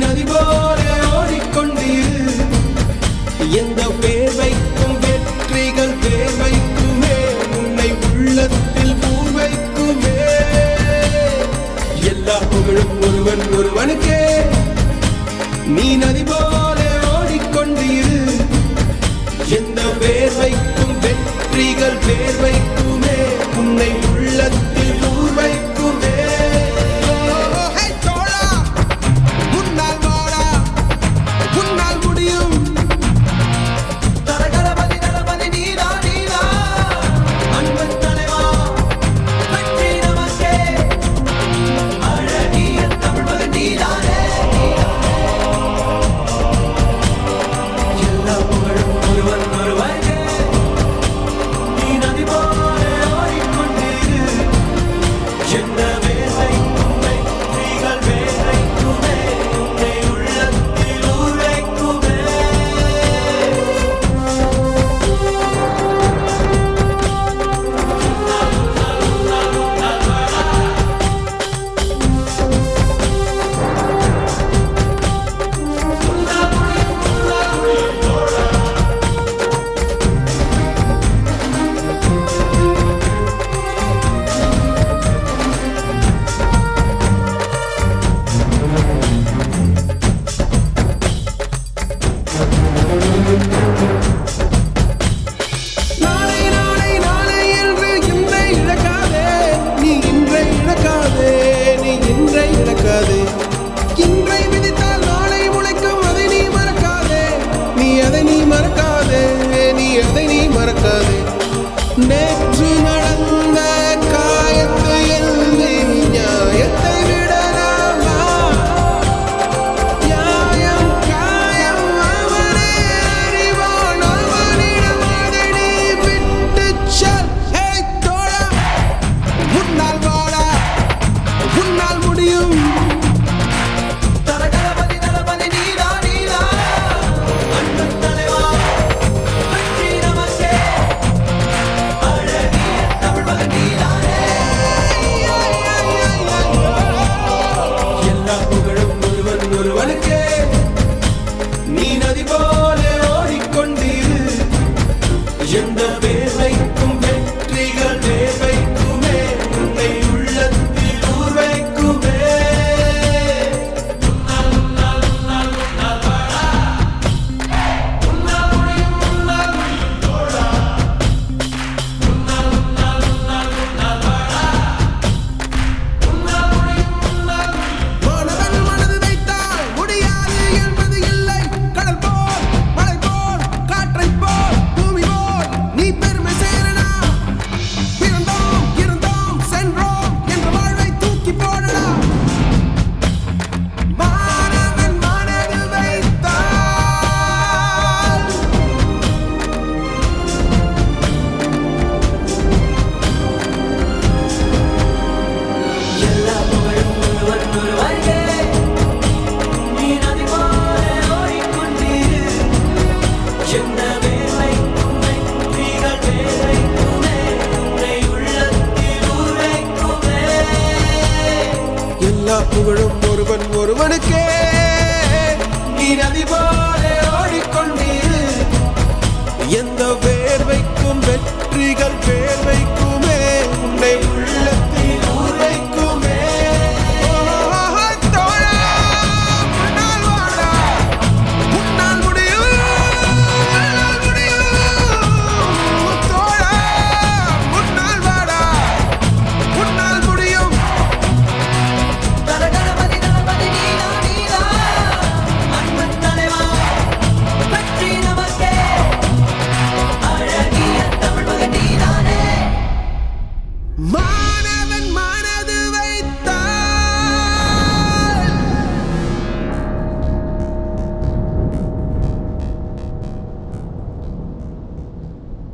நதி போல ஓடிக்கொண்டிரு எந்த வேர்வைக்கும் வெற்றிகள் வேர்வைக்குமே உன்னை உள்ளத்தில் பூர்வைக்குமே எல்லா புகழும் ஒருவன் ஒருவனுக்கே நீ நதி போல ஓடிக்கொண்டிரு எந்த வேர்வைக்கும் வெற்றிகள் வேர்வைக்குமே உன்னை உள்ளத்தில் பூர்வைக்குமே நேற்று நடந்த காயத்தை எழுதி நியாயத்தை விடலாமா நியாயம் காயம் அவனே அறிவான் அவனிடம் அதை நீ விட்டுச் செல் தோழா முன்னால் வாடா உன்னால் முடியும் நீ நதி போல ஓடிக்கொண்டிரு எந்த வேர்வைக்கும் வெற்றிகள் வேர்வைக்குமே உன்னை உள்ளத்தில் ஊர்வைக்குமே புகழும் ஒருவன் ஒருவனுக்கே நீ நதி போல ஓடிக்கொண்டிரு எந்த வேர்வைக்கும் வெற்றிகள் வேர்வைக்கும்